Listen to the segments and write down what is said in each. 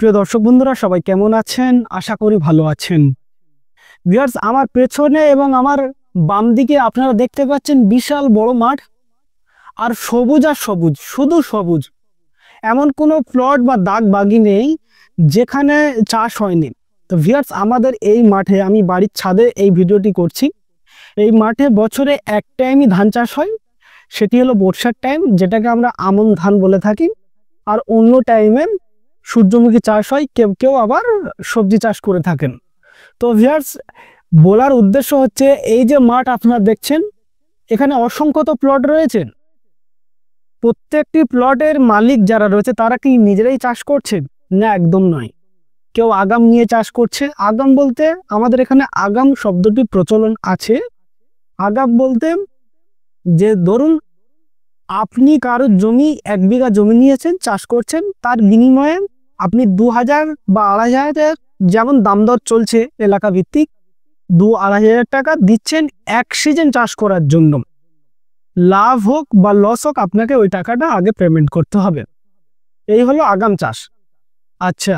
প্রিয় দর্শক বন্ধুরা সবাই কেমন আছেন? আশা করি ভালো আছেন। ভিউয়ার্স, আমার পেছনে এবং আমার বাম দিকে আপনারা দেখতে পাচ্ছেন বিশাল বড় মাঠ, আর সবুজ আর সবুজ, শুধু সবুজ। এমন কোনো প্লট বা দাগ বাগি নেই যেখানে চাষ হয়নি। তো ভিউয়ার্স, আমাদের এই মাঠে, আমি বাড়ির ছাদে এই ভিডিওটি করছি, এই মাঠে বছরে এক টাইমই ধান চাষ হয়, সেটি হলো বর্ষার টাইম, যেটাকে আমরা আমন ধান বলে থাকি। আর অন্য টাইমে সূর্যমুখী চাষ হয়, কেউ কেউ আবার সবজি চাষ করে থাকেন। তো ভিউয়ার্স, বলার উদ্দেশ্য হচ্ছে, এই যে মাঠ আপনারা দেখছেন, এখানে অসংখ্য তো প্লট রয়েছে। প্রত্যেকটি প্লটের মালিক যারা রয়েছে তারা কি নিজেরাই চাষ করছেন? না, একদম নয়। কেউ আগাম নিয়ে চাষ করছে। আগাম বলতে আমাদের এখানে আগাম শব্দটি প্রচলন আছে। আগাম বলতে, যে ধরুন আপনি কারো জমি 1 বিঘা জমি নিয়েছেন, চাষ করছেন, তার বিনিময়ে আপনি 2000 বা 2500, যেমন দাম দর চলছে এলাকা ভিত্তিক, 2-2500 টাকা দিচ্ছেন এক সিজন চাষ করার জন্য। লাভ হোক বা লস হোক, আপনাকে ওই টাকাটা আগে পেমেন্ট করতে হবে। এই হলো আগাম চাষ। আচ্ছা,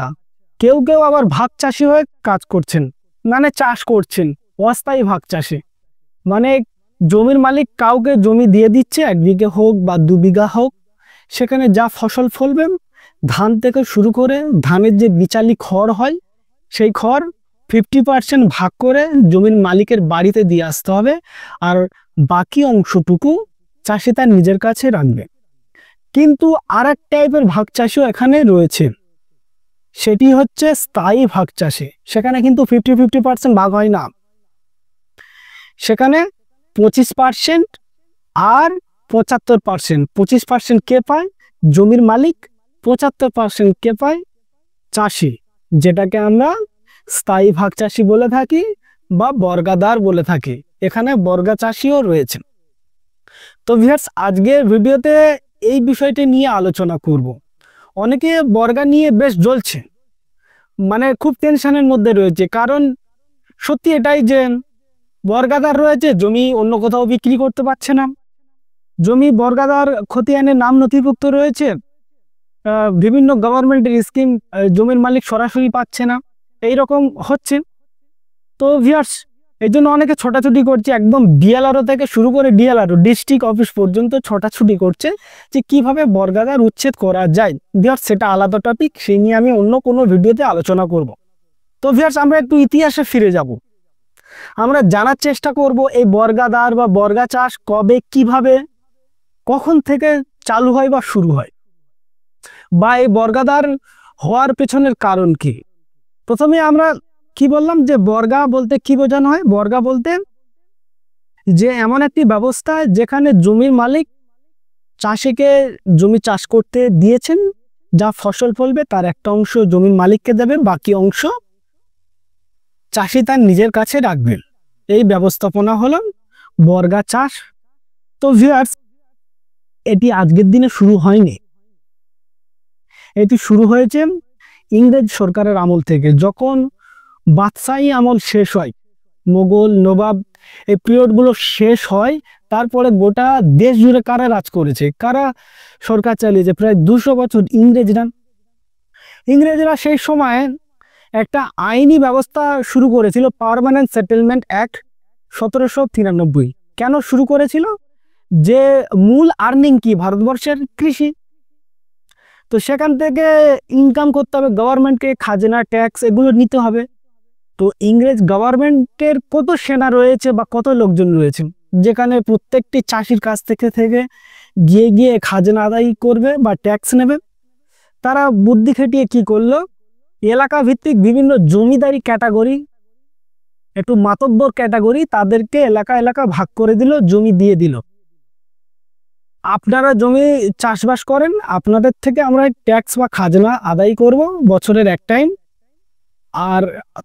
কেউ কেউ আবার ভাগ চাষি হয়ে কাজ করছেন, মানে চাষ করছেন অস্থায়ী ভাগ চাষে। মানে জমির মালিক কাউকে জমি দিয়ে দিচ্ছে, 1 বিঘা হোক বা 2 বিঘা হোক, সেখানে যা ফসল ফলবে, ধান থেকে শুরু করে ধানের যে বিচালি খড় হয়, সেই খড় 50% ভাগ করে জমির মালিকের বাড়িতে দিয়ে আসতে হবে, আর বাকি অংশটুকু চাষি তার নিজের কাছে রাখবে। কিন্তু আর এক টাইপের ভাগ চাষও এখানে রয়েছে, সেটি হচ্ছে স্থায়ী ভাগ চাষে। সেখানে কিন্তু 50% ভাগ হয় না, সেখানে 25% আর 75%। 25% কে পায়? জমির মালিক। 75% কে পায়? চাষি, যেটাকে আমরা স্থায়ী ভাগ চাষি বলে থাকি বা বর্গাদার বলে থাকি। এখানে বর্গা চাষিও রয়েছে। তো ভিউয়ার্স, আজকের ভিডিওতে এই বিষয়টি নিয়ে আলোচনা করব। অনেকে বর্গা নিয়ে বেশ জ্বলছে, মানে খুব টেনশনের মধ্যে রয়েছে। কারণ সত্যি এটাই যে বর্গাদার রয়েছে, জমি অন্য কোথাও বিক্রি করতে পারছে না, জমি বর্গাদার খতিয়ানের নাম নথিভুক্ত রয়েছে, বিভিন্ন গভর্নমেন্টের স্কিম জমির মালিক সরাসরি পাচ্ছে না, এই রকম হচ্ছে। তো ভিউয়ার্স, এই জন্য অনেকে ছোটাছুটি করছে, একদম ডিএলআরও থেকে শুরু করে ডিএলআরও ডিস্ট্রিক্ট অফিস পর্যন্ত ছোটাছুটি করছে যে কিভাবে বর্গাদার উচ্ছেদ করা যায়। ভিউয়ার্স, সেটা আলাদা টপিক, সেই নিয়ে আমি অন্য কোনো ভিডিওতে আলোচনা করব। তো ভিউয়ার্স, আমরা একটু ইতিহাসে ফিরে যাব। আমরা জানার চেষ্টা করব এই বর্গাদার বা বর্গা চাষ কবে, কিভাবে, কখন থেকে চালু হয় বা শুরু হয়, বা এই বর্গাদার হওয়ার পেছনের কারণ কি। প্রথমে আমরা কি বললাম, যে বর্গা বলতে কি বোঝানো হয়? বর্গা বলতে যে এমন একটি ব্যবস্থা যেখানে জমির মালিক চাষিকে জমি চাষ করতে দিয়েছেন, যা ফসল ফলবে তার একটা অংশ জমির মালিককে দেবে, বাকি অংশ চাষি তার নিজের কাছে রাখবেন। এই ব্যবস্থাপনা হলো বর্গা চাষ। তো ভিউয়ার্স, এটি আজকের দিনে শুরু হয়নি, এটি শুরু হয়েছে ইংরেজ সরকারের আমল থেকে। যখন বাদশাহী আমল শেষ হয়, মোগল নবাব এই পিরিয়ডগুলো শেষ হয়, তারপরে গোটা দেশ জুড়ে কারা রাজ করেছে, কারা সরকার চালিয়েছে? প্রায় 200 বছর ইংরেজরা সেই সময় একটা আইনি ব্যবস্থা শুরু করেছিল, পার্মানেন্ট সেটেলমেন্ট অ্যাক্ট 1793। কেন শুরু করেছিল? যে মূল আর্নিং কি? ভারতবর্ষের কৃষি। তো সেখান থেকে ইনকাম করতে হবে গভর্নমেন্টকে, খাজনা ট্যাক্স এগুলো নিতে হবে। তো ইংরেজ গভর্নমেন্টের কত সেনা রয়েছে বা কত লোকজন রয়েছে, যেখানে প্রত্যেকটি চাষির কাছ থেকে গিয়ে গিয়ে খাজনা আদায় করবে বা ট্যাক্স নেবে। তারা বুদ্ধি খাটিয়ে কি করলো, এলাকা ভিত্তিক বিভিন্ন জমিদারি ক্যাটাগরি, একটু মাতব্বর ক্যাটাগরি, তাদেরকে এলাকা এলাকা ভাগ করে দিল, জমি দিয়ে দিল। আপনারা জমি চাষবাস করেন, আপনাদের থেকে আমরা ট্যাক্স বা খাজনা আদায় করব বছরের এক টাইম। আর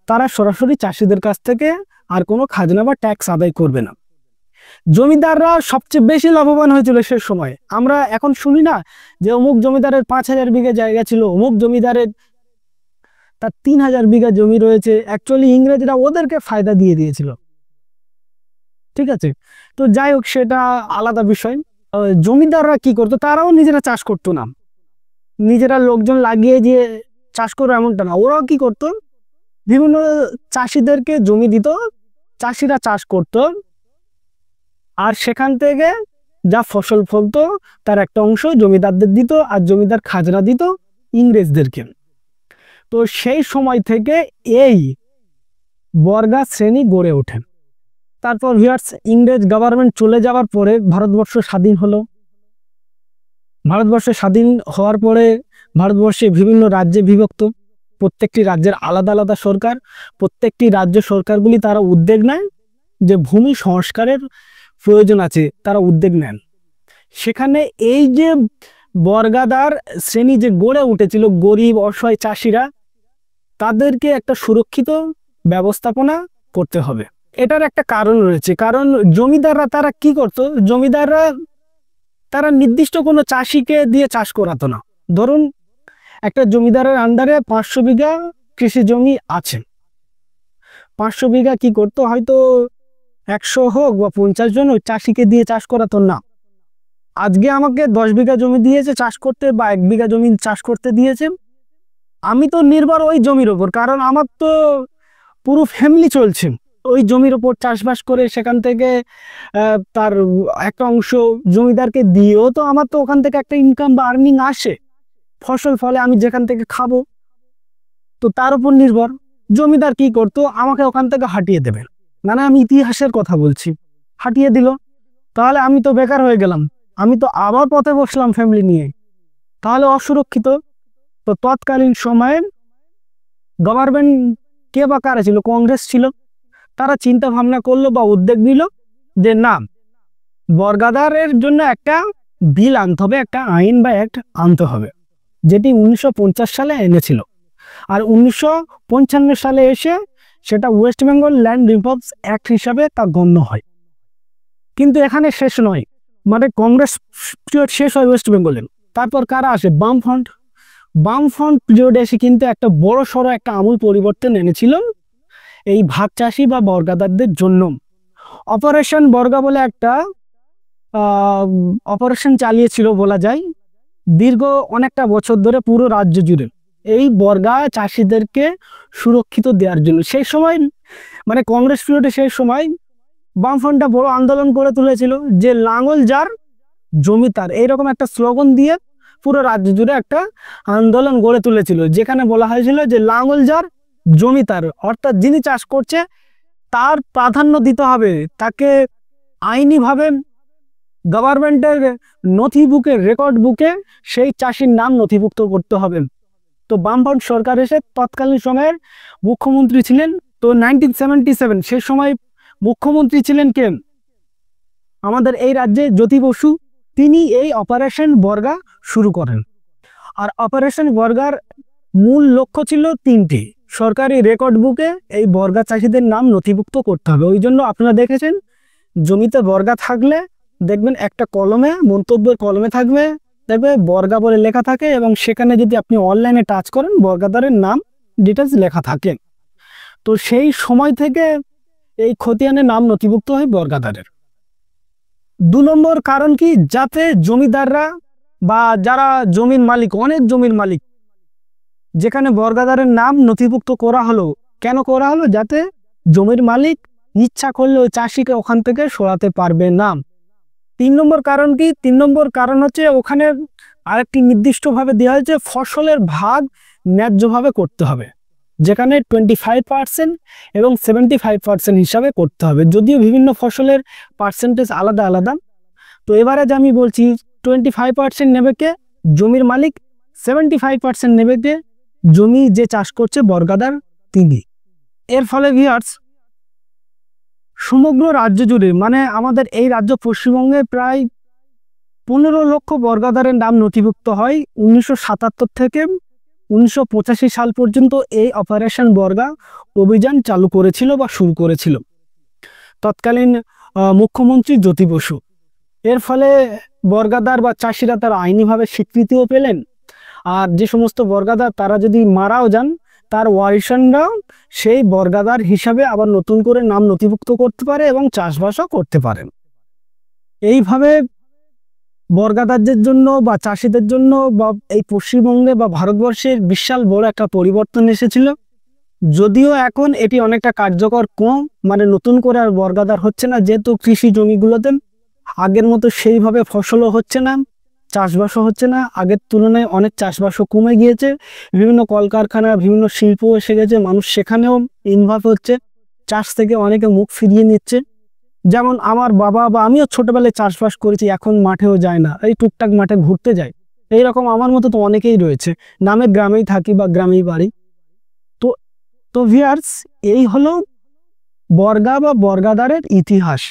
তারা সরাসরি চাষিদের কাছ থেকে আর কোনো খাজনা বা ট্যাক্স আদায় করবে না। জমিদাররা সবচেয়ে বেশি লাভবান হয়েছিল সে সময়। আমরা এখন শুনি না যে অমুক জমিদারের 5000 বিঘা জায়গা ছিল, অমুক জমিদারের তার 3000 বিঘা জমি রয়েছে। অ্যাকচুয়ালি ইংরেজরা ওদেরকে ফায়দা দিয়ে দিয়েছিল, ঠিক আছে। তো যাই হোক, সেটা আলাদা বিষয়। জমিদাররা কি করতো? তারাও নিজেরা চাষ করতো না, নিজেরা লোকজন লাগিয়ে দিয়ে চাষ করো এমনটা না, ওরা কি করতো বিভিন্ন চাষিদেরকে জমি দিত, চাষিরা চাষ করত, আর সেখান থেকে যা ফসল ফলতো তার একটা অংশ জমিদারদের দিত, আর জমিদার খাজনা দিত ইংরেজদেরকে। তো সেই সময় থেকে এই বর্গা শ্রেণী গড়ে ওঠে। তারপর ভিউয়ার্স, ইংরেজ গভর্নমেন্ট চলে যাওয়ার পরে ভারতবর্ষ স্বাধীন হলো। ভারতবর্ষ স্বাধীন হওয়ার পরে ভারতবর্ষে বিভিন্ন রাজ্যে বিভক্ত, প্রত্যেকটি রাজ্যের আলাদা আলাদা সরকার। প্রত্যেকটি রাজ্য সরকারগুলি তারা উদ্যোগ নেয় যে ভূমি সংস্কারের প্রয়োজন আছে, তারা উদ্যোগ নেন। সেখানে এই যে বর্গাদার শ্রেণী যে গড়ে উঠেছিল, গরিব অসহায় চাষিরা, তাদেরকে একটা সুরক্ষিত ব্যবস্থাপনা করতে হবে। এটার একটা কারণ রয়েছে, কারণ জমিদাররা তারা কি করতো, জমিদাররা তারা নির্দিষ্ট কোনো চাষিকে দিয়ে চাষ করাতো না। ধরুন একটা জমিদারের আন্ডারে 500 বিঘা কৃষি জমি আছে, 500 বিঘা কি করতো, হয়তো 100 হোক বা 50 জন ওই চাষিকে দিয়ে চাষ করাতো না। আজকে আমাকে 10 বিঘা জমি দিয়েছে চাষ করতে, বা 1 বিঘা জমি চাষ করতে দিয়েছে, আমি তো নির্ভর ওই জমির ওপর, কারণ আমার তো পুরো ফ্যামিলি চলছে ওই জমির ওপর চাষবাস করে। সেখান থেকে তার একটা অংশ জমিদারকে দিয়েও তো আমার তো ওখান থেকে একটা ইনকাম বা আর্নিং আসে, ফসল ফলে আমি যেখান থেকে খাবো, তো তার উপর নির্ভর। জমিদার কি করতো, আমাকে ওখান থেকে হাঁটিয়ে দেবে, মানে আমি ইতিহাসের কথা বলছি, হাঁটিয়ে দিল, তাহলে আমি তো বেকার হয়ে গেলাম, আমি তো আবার পথে বসলাম ফ্যামিলি নিয়ে, তাহলে অসুরক্ষিত। তো তৎকালীন সময়ে গভর্নমেন্ট কে বা কারা ছিল, কংগ্রেস ছিল, তারা চিন্তা ভাবনা করলো বা উদ্যোগ নিল যে না, বর্গাদারের জন্য একটা বিল আনতে হবে, একটা আইন বা অ্যাক্ট আনতে হবে, যেটি 1950 সালে এনেছিল। আর 1955 সালে এসে সেটা West Bengal land reforms act হিসাবে তা গণ্য হয়। কিন্তু এখানে শেষ নয়, মানে কংগ্রেস পিরিয়ড শেষ হয় ওয়েস্ট বেঙ্গলে, তারপর কারা আসে, বামফ্রন্ট। বামফ্রন্ট পিরিয়ডে এসে কিন্তু একটা বড় সড়ো একটা আমূল পরিবর্তন এনেছিল এই ভাগ চাষি বা বর্গাদারদের জন্য। অপারেশন বর্গা বলে একটা অপারেশন চালিয়েছিল বলা যায়, দীর্ঘ অনেকটা বছর ধরে পুরো রাজ্য জুড়ে এই বর্গা চাষিদেরকে সুরক্ষিত দেওয়ার জন্য। সেই সময় মানে কংগ্রেস পিরিয়ডে সেই সময় বামফ্রন্টটা বড় আন্দোলন করে তুলেছিল যে লাঙল যার জমি তার, এইরকম একটা স্লোগান দিয়ে পুরো রাজ্য জুড়ে একটা আন্দোলন গড়ে তুলেছিল, যেখানে বলা হয়েছিল যে লাঙল যার জমি তার, অর্থাৎ যিনি চাষ করছে তার প্রাধান্য দিতে হবে, তাকে আইনিভাবে গভর্নমেন্টের নথি বুকে, রেকর্ড বুকে সেই চাষির নাম নথিভুক্ত করতে হবে। তো বামফ্রন্ট সরকার এসে তৎকালীন সময়ের মুখ্যমন্ত্রী ছিলেন, তো 1977 সেই সময় মুখ্যমন্ত্রী ছিলেন কে, আমাদের এই রাজ্যে জ্যোতি বসু, তিনি এই অপারেশন বর্গা শুরু করেন। আর অপারেশন বর্গার মূল লক্ষ্য ছিল 3টি, সরকারি রেকর্ড বুকে এই বর্গা চাষিদের নাম নথিভুক্ত করতে হবে। ওই জন্য আপনারা দেখেছেন জমিতে বর্গা থাকলে দেখবেন একটা কলমে, মন্তব্যের কলমে থাকবে, দেখবে বর্গা বলে লেখা থাকে, এবং সেখানে যদি আপনি অনলাইনে টাচ করেন বর্গাদারের নাম ডিটেলস লেখা থাকে। তো সেই সময় থেকে এই খতিয়ানের নাম নথিভুক্ত হয় বর্গাদারের। 2 নম্বর কারণ কি, যাতে জমিদাররা বা যারা জমির মালিক, অনেক জমির মালিক, যেখানে বর্গাদারের নাম নথিভুক্ত করা হলো, কেন করা হলো, যাতে জমির মালিক ইচ্ছা করলে ওই চাষিকে ওখান থেকে সরাতে পারবে না। 3 নম্বর কারণ কি, 3 নম্বর কারণ হচ্ছে ওখানে আরেকটি নির্দিষ্টভাবে দেওয়া হয়েছে ফসলের ভাগ ন্যায্যভাবে করতে হবে, যেখানে 25% এবং 75% হিসাবে করতে হবে, যদিও বিভিন্ন ফসলের পার্সেন্টেজ আলাদা আলাদা। তো এবারে যে আমি বলছি 25% নেবে কে, জমির মালিক, 75% নেবে কে, জমি যে চাষ করছে বর্গাদার তিনি। এর ফলে ভিউয়ার্স সমগ্র রাজ্য জুড়ে, মানে আমাদের এই রাজ্য পশ্চিমবঙ্গে প্রায় 15 লক্ষ বর্গাদারের নাম নথিভুক্ত হয়। 1977 থেকে 1985 সাল পর্যন্ত এই অপারেশন বর্গা অভিযান চালু করেছিল বা শুরু করেছিল তৎকালীন মুখ্যমন্ত্রী জ্যোতি বসু। এর ফলে বর্গাদার বা চাষিরা তারা আইনিভাবে স্বীকৃতিও পেলেন, আর যে সমস্ত বর্গাদার তারা যদি মারাও যান, তার ওয়ারিশানরাও সেই বর্গাদার হিসাবে আবার নতুন করে নাম নথিভুক্ত করতে পারে এবং চাষবাসও করতে পারেন। এইভাবে বর্গাদারদের জন্য বা চাষিদের জন্য বা এই পশ্চিমবঙ্গে বা ভারতবর্ষের বিশাল বড় একটা পরিবর্তন এসেছিল। যদিও এখন এটি অনেকটা কার্যকর কম, মানে নতুন করে আর বর্গাদার হচ্ছে না, যেহেতু কৃষি জমিগুলোতে আগের মতো সেইভাবে ফসলও হচ্ছে না, চাষবাসও হচ্ছে না। আগের তুলনায় অনেক চাষবাসও কমে গিয়েছে, বিভিন্ন কলকারখানা বিভিন্ন শিল্প এসে গেছে, মানুষ সেখানেও ইনভলভ হচ্ছে, চাষ থেকে অনেকে মুখ ফিরিয়ে নিচ্ছে। যেমন আমার বাবা বা আমিও ছোটবেলায় চাষবাস করেছি, এখন মাঠেও যায় না, এই টুকটাক মাঠে ঘুরতে যাই। এইরকম আমার মতো তো অনেকেই রয়েছে, নামে গ্রামেই থাকি বা গ্রামেই বাড়ি। তো তো ভিউয়ার্স, এই হলো বর্গা বা বর্গাদারের ইতিহাস।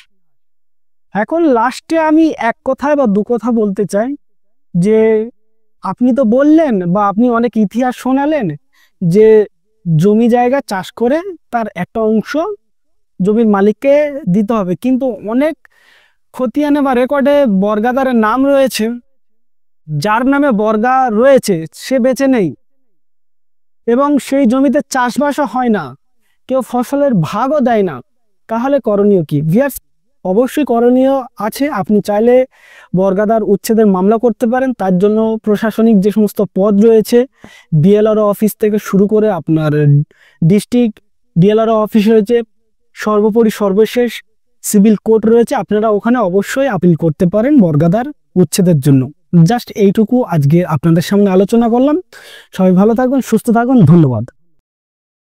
এখন লাস্টে আমি এক কথায় বা দু কথা বলতে চাই যে আপনি তো বললেন বা আপনি অনেক ইতিহাস শোনালেন যে জমি জায়গা চাষ করে তার একটা অংশ জমির মালিককে দিতে হবে, কিন্তু অনেক খতিয়ানে বা রেকর্ডে বর্গাদারের নাম রয়েছে, যার নামে বর্গা রয়েছে সে বেঁচে নেই এবং সেই জমিতে চাষবাসও হয় না, কেউ ফসলের ভাগও দেয় না। তাহলে করণীয় কি? ভিউয়ার্স, অবশ্যই করণীয় আছে। আপনি চাইলে বর্গাদার উচ্ছেদের মামলা করতে পারেন। তার জন্য প্রশাসনিক যে সমস্ত পদ রয়েছে, ডিএলআরও অফিস থেকে শুরু করে আপনার ডিস্ট্রিক্ট ডিএলআরও অফিস রয়েছে, সর্বোপরি সর্বশেষ সিভিল কোর্ট রয়েছে, আপনারা ওখানে অবশ্যই আপিল করতে পারেন বর্গাদার উচ্ছেদের জন্য। জাস্ট এইটুকু আজকে আপনাদের সামনে আলোচনা করলাম। সবাই ভালো থাকবেন, সুস্থ থাকবেন, ধন্যবাদ।